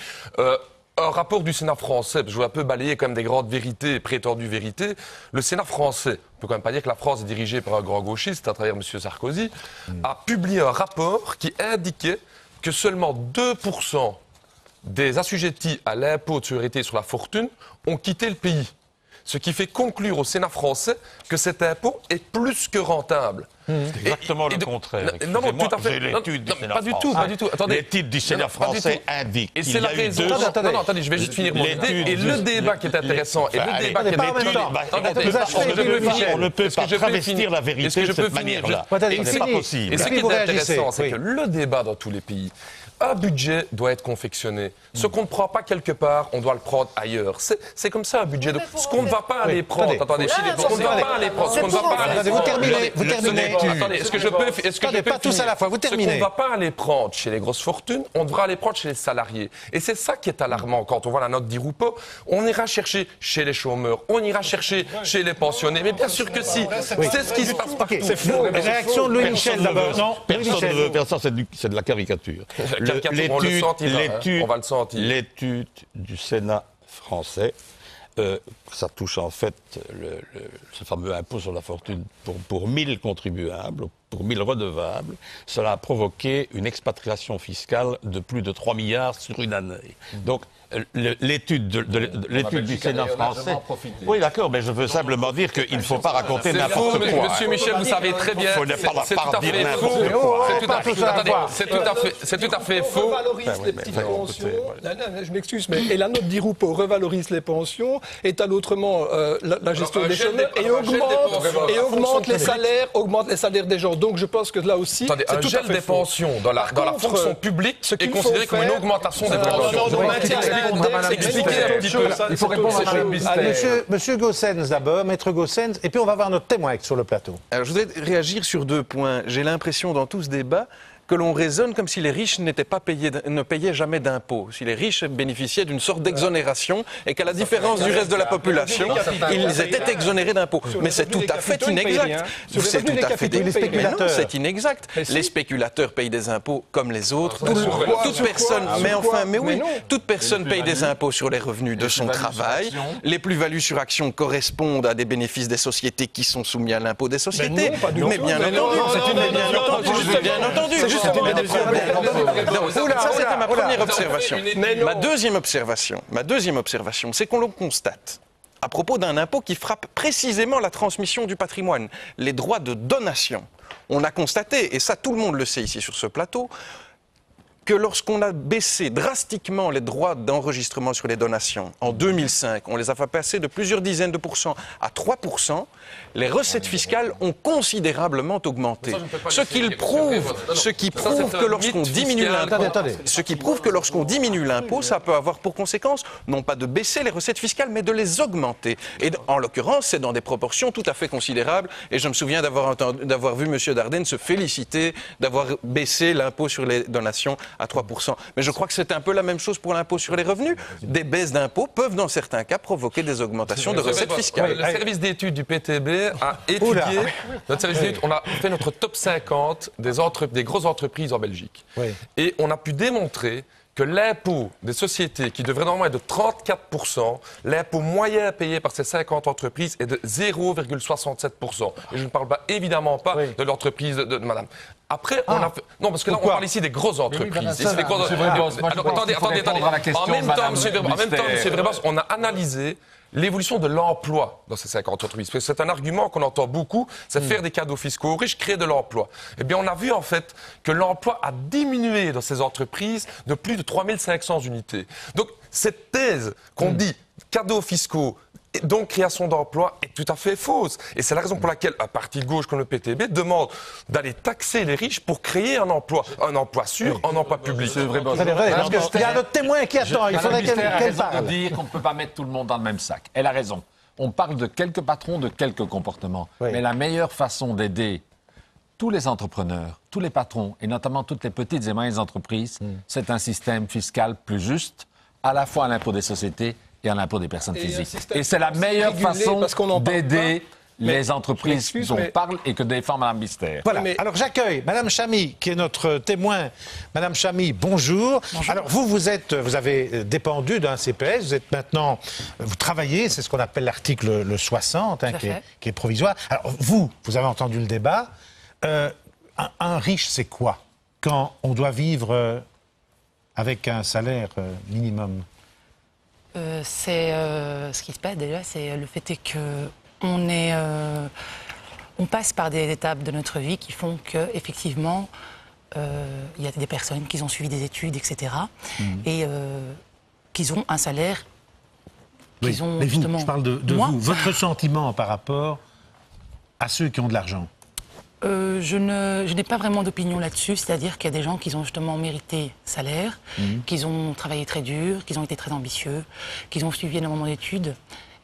Un rapport du Sénat français, je vais un peu balayer quand même des grandes vérités, prétendues vérités. Le Sénat français, on peut quand même pas dire que la France est dirigée par un grand gauchiste à travers M. Sarkozy, a publié un rapport qui indiquait que seulement 2% des assujettis à l'impôt de solidarité sur la fortune ont quitté le pays. Ce qui fait conclure au Sénat français que cet impôt est plus que rentable. C'est exactement le contraire. Non, tout à fait. J'ai l'étude du Sénat pas du tout, français. pas du tout. Attendez. L'étude du Sénat français indique et qu'il c'est y la a eu raison. deux... Non, attendez, je vais juste finir mon idée. Et le débat qui est intéressant, et le débat qui est intéressant. On ne peut pas travestir la vérité de cette manière-là. Ce n'est pas possible. Et ce qui est intéressant, c'est que le débat dans tous les pays, un budget doit être confectionné. Ce qu'on ne prend pas quelque part, on doit le prendre ailleurs. C'est comme ça un budget. Ce qu'on ne va pas aller prendre, attendez, ce qu'on ne va pas aller prendre, ce qu'on ne va pas aller Vous terminez. Attendez, est-ce que je peux pas tous à la fois, vous terminez. Ce qu'on ne va pas aller prendre chez les grosses fortunes, on devra aller prendre chez les salariés. Et c'est ça qui est alarmant quand on voit la note d'Irupo. On ira chercher chez les chômeurs, on ira chercher chez les pensionnés. Mais bien sûr que si. C'est ce qui se passe partout. C'est faux. Réaction de Louis Michel d'abord. Non, personne ne veut faire ça, c'est de la caricature. L'étude du Sénat français, ça touche en fait ce fameux impôt sur la fortune pour 1000 contribuables, pour 1000 redevables. Cela a provoqué une expatriation fiscale de plus de 3 milliards sur une année. Donc, l'étude du Sénat français... Oui, d'accord, mais je veux simplement dire qu'il ne faut pas raconter n'importe quoi. Monsieur Michel, vous savez très bien, c'est tout à fait faux. C'est tout à fait faux. Revalorise les petites pensions. Je m'excuse, mais la note d'Irupo revalorise les pensions, étale autrement la gestion des chômeurs et augmente les salaires des gens. Donc je pense que là aussi, c'est tout à fait faux. Un gel des pensions dans la fonction publique est considéré comme une augmentation des pensions. Expliquez un petit peu. Il faut répondre à Monsieur Goossens d'abord, Maître Goossens, et puis on va voir notre témoin sur le plateau. Alors je voudrais réagir sur 2 points. J'ai l'impression dans tout ce débat que l'on raisonne comme si les riches ne payaient jamais d'impôts, si les riches bénéficiaient d'une sorte d'exonération et qu'à la différence du reste de la population, ils étaient exonérés d'impôts. Mais c'est tout à fait inexact. C'est tout à fait c'est inexact. Les spéculateurs payent des impôts comme les autres. Toute personne paye des impôts sur les revenus de son travail. Les plus-values sur actions correspondent à des bénéfices des sociétés qui sont soumis à l'impôt des sociétés. Mais bien entendu, ça, c'était ma première observation. Ma deuxième observation, c'est qu'on le constate à propos d'un impôt qui frappe précisément la transmission du patrimoine, les droits de donation. On a constaté, et ça tout le monde le sait ici sur ce plateau, que lorsqu'on a baissé drastiquement les droits d'enregistrement sur les donations en 2005, on les a fait passer de plusieurs dizaines de pourcents à 3%, les recettes fiscales ont considérablement augmenté. Ce qui prouve que lorsqu'on diminue l'impôt, ça peut avoir pour conséquence non pas de baisser les recettes fiscales, mais de les augmenter. Et en l'occurrence, c'est dans des proportions tout à fait considérables. Et je me souviens d'avoir vu M. Dardenne se féliciter d'avoir baissé l'impôt sur les donations à 3%. Mais je crois que c'est un peu la même chose pour l'impôt sur les revenus. Des baisses d'impôts peuvent, dans certains cas, provoquer des augmentations de recettes fiscales. Le service d'études du PTB a étudié, on a fait notre top 50 des grosses entreprises en Belgique. Oui. Et on a pu démontrer que l'impôt des sociétés, qui devrait normalement être de 34%, l'impôt moyen payé par ces 50 entreprises est de 0,67%. Et je ne parle évidemment pas de l'entreprise de madame. Après, on a fait... Non, parce que là, on parle ici des grosses entreprises. Attendez. En même temps, M. Verbas, on a analysé l'évolution de l'emploi dans ces 50 entreprises. Parce que c'est un argument qu'on entend beaucoup, c'est faire des cadeaux fiscaux aux riches, créer de l'emploi. Eh bien, on a vu en fait que l'emploi a diminué dans ces entreprises de plus de 3500 unités. Donc, cette thèse qu'on dit cadeaux fiscaux, donc création d'emplois, est tout à fait fausse. Et c'est la raison pour laquelle un parti de gauche comme le PTB demande d'aller taxer les riches pour créer un emploi sûr, un emploi public. C'est vrai. Il y a notre témoin qui attend, il faudrait qu'elle parle. De dire qu'on ne peut pas mettre tout le monde dans le même sac. Elle a raison. On parle de quelques patrons, de quelques comportements. Oui. Mais la meilleure façon d'aider tous les entrepreneurs, tous les patrons, et notamment toutes les petites et moyennes entreprises, c'est un système fiscal plus juste, à la fois à l'impôt des sociétés et à l'impôt des personnes physiques. Et c'est la meilleure façon d'aider les entreprises dont on parle et que défend Mme Bister. Voilà. Alors j'accueille Mme Chamy, qui est notre témoin. Mme Chamy, bonjour. Alors vous avez dépendu d'un CPS, vous travaillez, c'est ce qu'on appelle l'article le 60, qui est provisoire. Alors vous avez entendu le débat. Un riche, c'est quoi quand on doit vivre avec un salaire minimum? Ce qui se passe déjà, c'est le fait que on passe par des étapes de notre vie qui font qu'effectivement, il y a des personnes qui ont suivi des études, etc. Et qui ont un salaire. Mais vous, je parle de vous. Votre sentiment par rapport à ceux qui ont de l'argent? Je n'ai pas vraiment d'opinion là-dessus, c'est-à-dire qu'il y a des gens qui ont justement mérité salaire, qui ont travaillé très dur, qui ont été très ambitieux, qui ont suivi énormément d'études.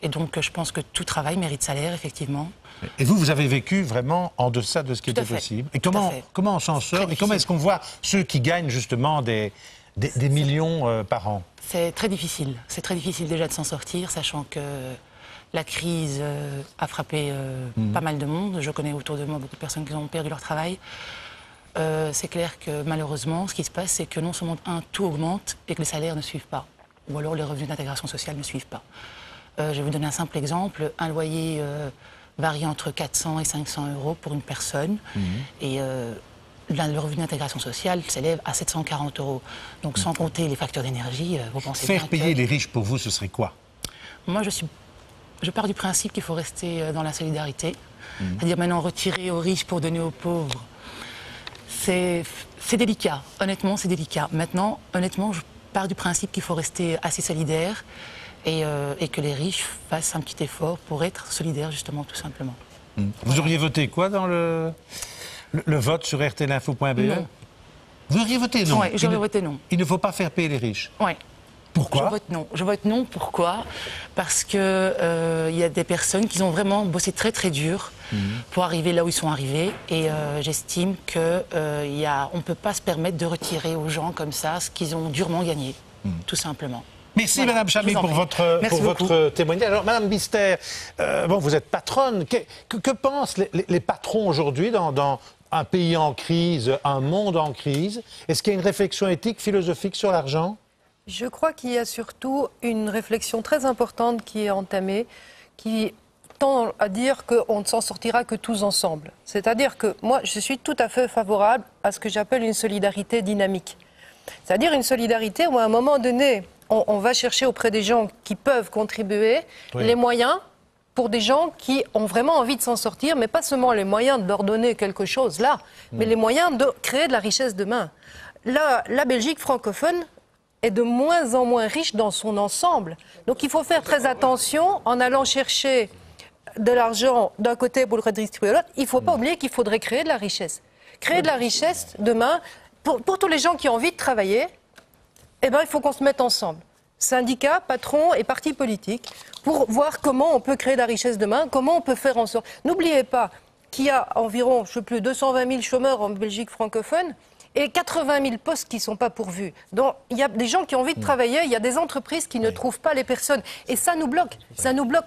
Et donc, je pense que tout travail mérite salaire, effectivement. Et vous avez vécu vraiment en deçà de ce qui était possible. Et comment on s'en sort? Et comment est-ce qu'on voit ceux qui gagnent justement des millions par an? C'est très difficile. C'est très difficile déjà de s'en sortir, sachant que la crise a frappé pas mal de monde. Je connais autour de moi beaucoup de personnes qui ont perdu leur travail. C'est clair que malheureusement, ce qui se passe, c'est que non seulement tout augmente et que les salaires ne suivent pas. Ou alors les revenus d'intégration sociale ne suivent pas. Je vais vous donner un simple exemple. Un loyer varie entre 400 et 500 euros pour une personne. Et le revenu d'intégration sociale s'élève à 740 euros. Donc sans compter les factures d'énergie, vous pensez Faire payer les riches pour vous, ce serait quoi? Moi, je pars du principe qu'il faut rester dans la solidarité. C'est-à-dire maintenant retirer aux riches pour donner aux pauvres. C'est délicat. Honnêtement, c'est délicat. Maintenant, honnêtement, je pars du principe qu'il faut rester assez solidaire et que les riches fassent un petit effort pour être solidaires, justement, tout simplement. Vous auriez voté quoi dans le vote sur rtlinfo.be? Non. Vous auriez voté non? Oui, j'aurais voté non. Il ne faut pas faire payer les riches? Oui. Pourquoi ? Je vote non. Je vote non, pourquoi ? Parce que y a des personnes qui ont vraiment bossé très très dur pour arriver là où ils sont arrivés. Et j'estime qu'on ne peut pas se permettre de retirer aux gens comme ça ce qu'ils ont durement gagné, tout simplement. Merci voilà, Madame Chamy pour votre témoignage. Alors Madame Bister, vous êtes patronne. Que pensent les patrons aujourd'hui dans un pays en crise, un monde en crise? Est-ce qu'il y a une réflexion éthique, philosophique sur l'argent? Je crois qu'il y a surtout une réflexion très importante qui est entamée, qui tend à dire qu'on ne s'en sortira que tous ensemble. C'est-à-dire que moi, je suis tout à fait favorable à ce que j'appelle une solidarité dynamique. C'est-à-dire une solidarité où à un moment donné, on va chercher auprès des gens qui peuvent contribuer les moyens pour des gens qui ont vraiment envie de s'en sortir, mais pas seulement les moyens de leur donner quelque chose là, mais les moyens de créer de la richesse demain. Là, la Belgique francophone est de moins en moins riche dans son ensemble. Donc il faut faire très attention en allant chercher de l'argent d'un côté pour le redistribuer de l'autre. Il ne faut pas oublier qu'il faudrait créer de la richesse. Créer de la richesse demain, pour tous les gens qui ont envie de travailler, il faut qu'on se mette ensemble. Syndicats, patrons et partis politiques, pour voir comment on peut créer de la richesse demain, comment on peut faire en sorte. N'oubliez pas qu'il y a environ, 220 000 chômeurs en Belgique francophone, et 80 000 postes qui ne sont pas pourvus. Donc, il y a des gens qui ont envie de travailler, il y a des entreprises qui ne trouvent pas les personnes. Et ça nous bloque,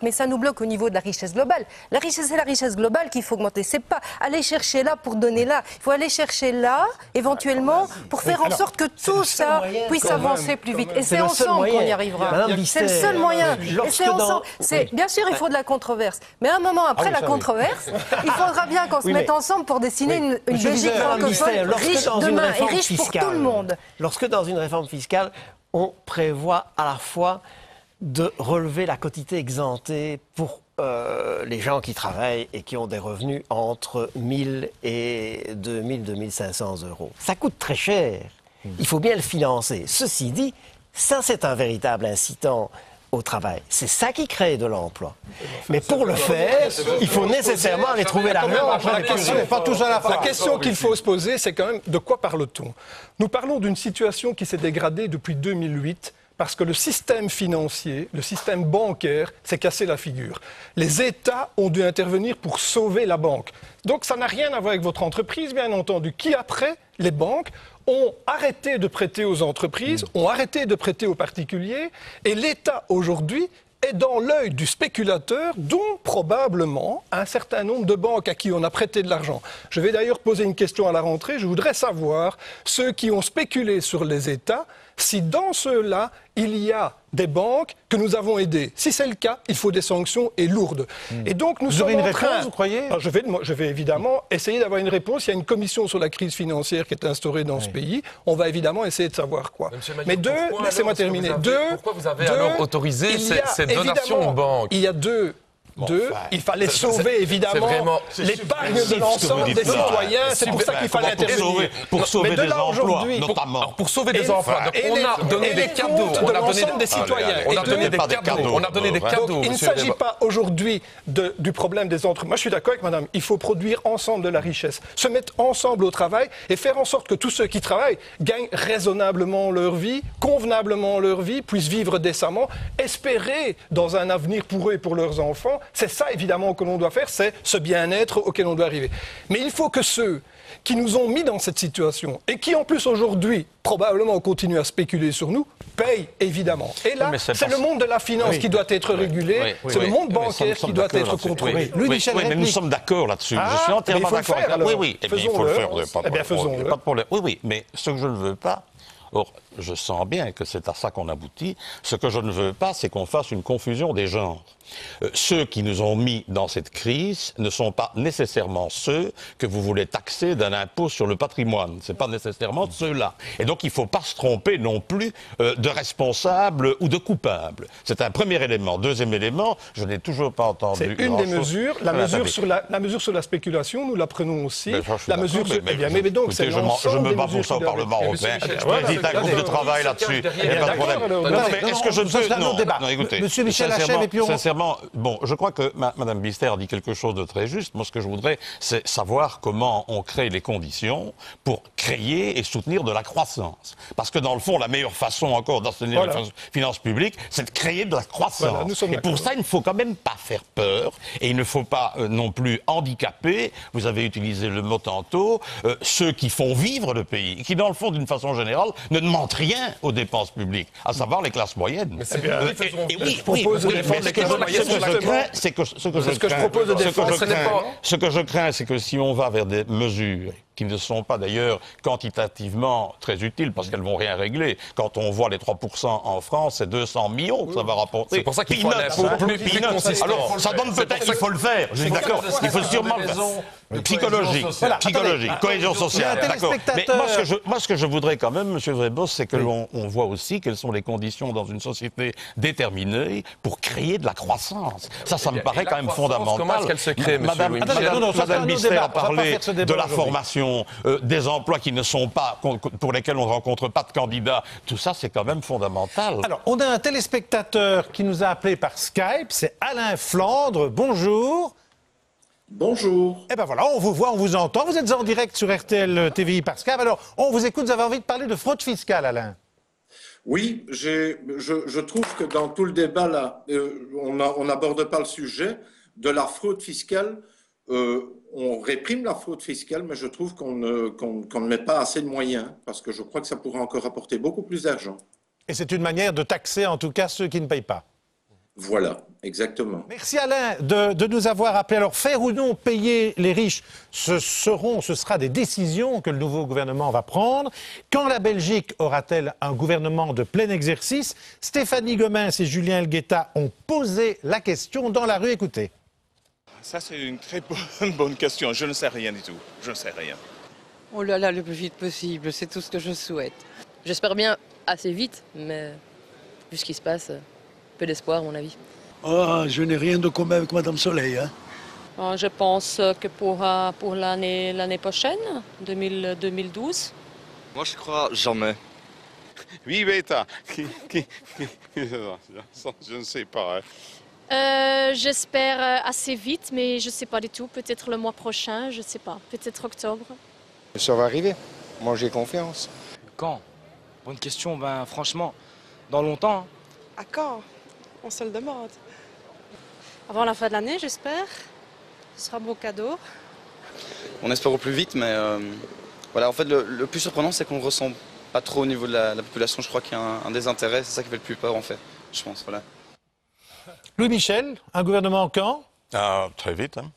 mais ça nous bloque au niveau de la richesse globale. La richesse, c'est la richesse globale qu'il faut augmenter. C'est pas aller chercher là pour donner là. Il faut aller chercher là, éventuellement, pour faire en sorte que tout ça puisse avancer plus vite. Et c'est ensemble qu'on y arrivera. C'est le seul moyen. Et c'est ensemble. Bien sûr, il faut de la controverse. Mais à un moment, après la controverse, il faudra bien qu'on se mette ensemble pour dessiner une Belgique francophone riche demain. Et riche pour tout le monde. Lorsque dans une réforme fiscale, on prévoit à la fois de relever la quotité exemptée pour les gens qui travaillent et qui ont des revenus entre 1 000 et 2 000, 2 500 euros. Ça coûte très cher. Il faut bien le financer. Ceci dit, ça c'est un véritable incitant au travail. C'est ça qui crée de l'emploi. Mais pour le faire, il faut nécessairement aller trouver l'argent. La question qu'il faut se poser, c'est quand même de quoi parle-t-on? Nous parlons d'une situation qui s'est dégradée depuis 2008 parce que le système financier, le système bancaire s'est cassé la figure. Les États ont dû intervenir pour sauver la banque. Donc ça n'a rien à voir avec votre entreprise, bien entendu, qui après, les banques, ont arrêté de prêter aux entreprises, ont arrêté de prêter aux particuliers, et l'État aujourd'hui est dans l'œil du spéculateur, dont probablement un certain nombre de banques à qui on a prêté de l'argent. Je vais d'ailleurs poser une question à la rentrée. Je voudrais savoir, ceux qui ont spéculé sur les États, si dans ceux-là, il y a des banques que nous avons aidées. Si c'est le cas, il faut des sanctions et lourdes. Et donc nous sommes en train... vous croyez? Alors, je vais évidemment essayer d'avoir une réponse. Il y a une commission sur la crise financière qui est instaurée dans ce pays. On va évidemment essayer de savoir quoi. Mais laissez-moi terminer. Pourquoi vous avez alors autorisé ces donations aux banques? Il y a il fallait sauver évidemment l'épargne de l'ensemble des citoyens. C'est pour ça qu'il fallait intervenir. Pour sauver des emplois, notamment. Pour sauver des emplois. On a donné des cadeaux. On a donné des citoyens. On a donné des cadeaux. On a donné des cadeaux. Il ne s'agit pas aujourd'hui du problème des entreprises. Moi, je suis d'accord avec madame. Il faut produire ensemble de la richesse, se mettre ensemble au travail et faire en sorte que tous ceux qui travaillent gagnent raisonnablement leur vie, convenablement leur vie, puissent vivre décemment, espérer dans un avenir pour eux et pour leurs enfants. C'est ça, évidemment, que l'on doit faire, c'est ce bien-être auquel on doit arriver. Mais il faut que ceux qui nous ont mis dans cette situation et qui, en plus, aujourd'hui, probablement continuent à spéculer sur nous, payent, évidemment. Et là, c'est le monde de la finance qui doit être régulé, c'est le monde bancaire qui doit être contrôlé. Mais nous sommes d'accord là-dessus. Je suis entièrement d'accord. Oui, il faut le faire. Faisons-le. Pas de problème. Oui, mais ce que je ne veux pas... Or, je sens bien que c'est à ça qu'on aboutit. Ce que je ne veux pas, c'est qu'on fasse une confusion des genres. Ceux qui nous ont mis dans cette crise ne sont pas nécessairement ceux que vous voulez taxer d'un impôt sur le patrimoine. Ce n'est pas nécessairement ceux-là. Et donc, il ne faut pas se tromper non plus de responsable ou de coupable. C'est un premier élément. Deuxième élément, je n'ai toujours pas entendu... C'est une des mesures. La mesure sur la spéculation, nous la prenons aussi. La mesure sur... Je me bats pour ça au Parlement européen. invite un groupe de travail là-dessus. Il n'y a pas de problème. Non, mais est-ce que je peux... Non, écoutez. Monsieur Michel Hachem, et puis on... Sincèrement, bon, je crois que Mme Bister a dit quelque chose de très juste. Moi, ce que je voudrais, c'est savoir comment on crée les conditions pour créer et soutenir de la croissance. Parce que dans le fond, la meilleure façon encore d'assainir les finances publiques, c'est de créer de la croissance. Et pour ça, il ne faut quand même pas faire peur et il ne faut pas non plus handicaper, vous avez utilisé le mot tantôt, ceux qui font vivre le pays, qui dans le fond, d'une façon générale, ne demandent rien aux dépenses publiques, à savoir les classes moyennes. Mais c'est bien. Je propose de défendre les classes moyennes. Ce que je crains, c'est que si on va vers des mesures qui ne sont pas d'ailleurs quantitativement très utiles parce qu'elles vont rien régler. Quand on voit les 3% en France, c'est 200 millions que ça va rapporter. C'est pour ça qu'il faut un impôt plus consistant. Alors, ça donne peut-être qu'il faut le faire. Je suis d'accord. Il faut sûrement le faire. Psychologique, cohésion sociale. D'accord. Mais moi, ce que je voudrais quand même, M. Vrebos, c'est que l'on voit aussi quelles sont les conditions dans une société déterminée pour créer de la croissance. Ça me paraît quand même fondamental. Comment est-ce qu'elle se crée, Madame Bister a parlé de la formation, des emplois qui ne sont pas, pour lesquels on ne rencontre pas de candidats. Tout ça, c'est quand même fondamental. Alors, on a un téléspectateur qui nous a appelé par Skype, c'est Alain Flandre. Bonjour. Bonjour. Eh ben voilà, on vous voit, on vous entend. Vous êtes en direct sur RTL TVI par Skype. Alors, on vous écoute, vous avez envie de parler de fraude fiscale, Alain. Oui, je trouve que dans tout le débat, là, on n'aborde pas le sujet de la fraude fiscale. On réprime la fraude fiscale, mais je trouve qu'on ne met pas assez de moyens, parce que je crois que ça pourrait encore apporter beaucoup plus d'argent. Et c'est une manière de taxer, en tout cas, ceux qui ne payent pas. Voilà, exactement. Merci Alain de nous avoir appelé. Alors, faire ou non payer les riches, ce sera des décisions que le nouveau gouvernement va prendre. Quand la Belgique aura-t-elle un gouvernement de plein exercice? Stéphanie Gomens et Julien Elgueta ont posé la question dans la rue. Écoutez. Ça, c'est une très bonne question. Je ne sais rien du tout. Je ne sais rien. Oh là là, le plus vite possible, c'est tout ce que je souhaite. J'espère bien assez vite, mais vu ce qui se passe, peu d'espoir à mon avis. Oh, je n'ai rien de commun avec Madame Soleil. Je pense que pour l'année prochaine, 2012. Moi, je crois jamais. Wie weet dat? Je ne sais pas. J'espère assez vite, mais je ne sais pas du tout. Peut-être le mois prochain, je ne sais pas. Peut-être octobre. Ça va arriver. Moi, j'ai confiance. Quand? Bonne question. Ben, franchement, dans longtemps. À quand? On se le demande. Avant la fin de l'année, j'espère. Ce sera un beau cadeau. On espère au plus vite, mais voilà. En fait, le plus surprenant, c'est qu'on ne ressent pas trop au niveau de la population. Je crois qu'il y a un désintérêt. C'est ça qui fait le plus peur, en fait. Je pense, voilà. Louis Michel, un gouvernement quand? Très vite. Hein.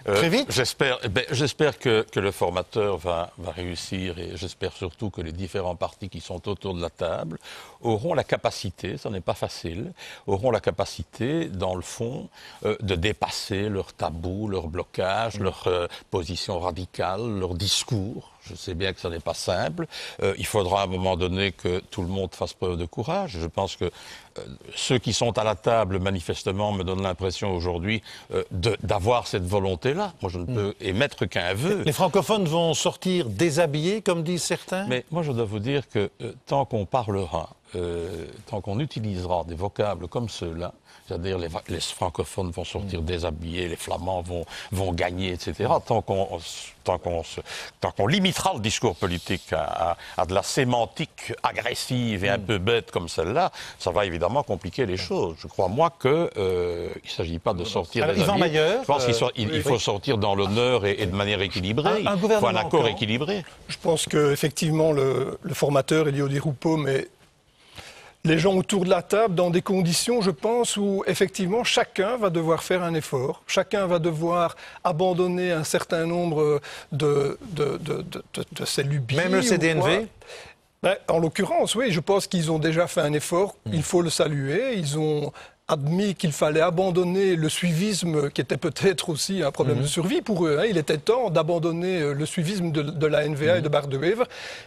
Très vite. J'espère que le formateur va réussir et j'espère surtout que les différents partis qui sont autour de la table auront la capacité, ça n'est pas facile, auront la capacité, dans le fond, de dépasser leurs tabous, leurs blocages, leurs positions radicales, leurs discours. Je sais bien que ce n'est pas simple. Il faudra à un moment donné que tout le monde fasse preuve de courage. Je pense que ceux qui sont à la table, manifestement, me donnent l'impression aujourd'hui d'avoir cette volonté-là. Moi, je ne peux émettre qu'un vœu. Les francophones vont sortir déshabillés, comme disent certains? Mais moi, je dois vous dire que tant qu'on parlera, tant qu'on utilisera des vocables comme ceux-là, c'est-à-dire les francophones vont sortir déshabillés, les flamands vont gagner, etc. Tant qu'on limitera le discours politique à de la sémantique agressive et un peu bête comme celle-là, ça va évidemment compliquer les choses. Je crois, moi, qu'il ne s'agit pas de sortir déshabillés. Je pense qu'il faut sortir dans l'honneur et de manière équilibrée. Il faut un accord équilibré. Je pense qu'effectivement, le formateur, Elio Di Rupo, mais les gens autour de la table dans des conditions, je pense, où effectivement chacun va devoir faire un effort, chacun va devoir abandonner un certain nombre de ses lubies. Même le CDNV? En l'occurrence, oui, je pense qu'ils ont déjà fait un effort, il faut le saluer, ils ont admis qu'il fallait abandonner le suivisme qui était peut-être aussi un problème de survie pour eux. Il était temps d'abandonner le suivisme de la NVA et de Bart de Wever.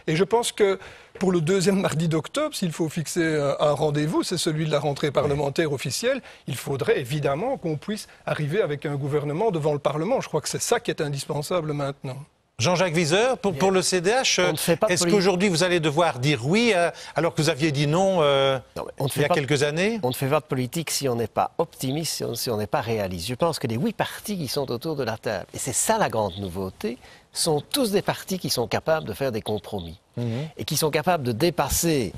Et je pense que pour le deuxième mardi d'octobre, s'il faut fixer un rendez-vous, c'est celui de la rentrée parlementaire officielle, il faudrait évidemment qu'on puisse arriver avec un gouvernement devant le Parlement. Je crois que c'est ça qui est indispensable maintenant. Jean-Jacques Viseur, pour le CDH, est-ce qu'aujourd'hui vous allez devoir dire oui alors que vous aviez dit non, il y a quelques années? On ne fait pas de politique si on n'est pas optimiste, si on n'est pas réaliste. Je pense que les 8 partis qui sont autour de la table, et c'est ça la grande nouveauté, sont tous des partis qui sont capables de faire des compromis et qui sont capables de dépasser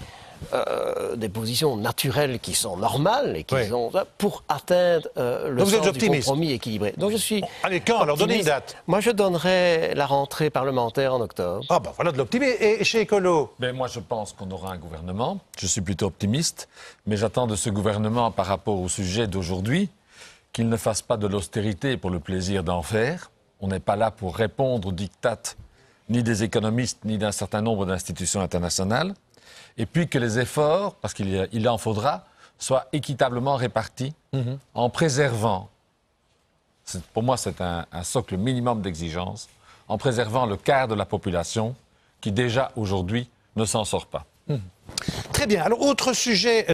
des positions naturelles qui sont normales et qui sont pour atteindre le sens du compromis équilibré. Donc je suis. Allez, quand? Alors donnez une date. Moi je donnerais la rentrée parlementaire en octobre. Ah ben voilà de l'optimisme. Et chez Écolo? Ben moi je pense qu'on aura un gouvernement. Je suis plutôt optimiste, mais j'attends de ce gouvernement par rapport au sujet d'aujourd'hui qu'il ne fasse pas de l'austérité pour le plaisir d'en faire. On n'est pas là pour répondre aux diktats ni des économistes ni d'un certain nombre d'institutions internationales. Et puis que les efforts, parce qu'il en faudra, soient équitablement répartis en préservant, pour moi c'est un socle minimum d'exigence, en préservant le quart de la population qui déjà aujourd'hui ne s'en sort pas. Très bien. Alors autre sujet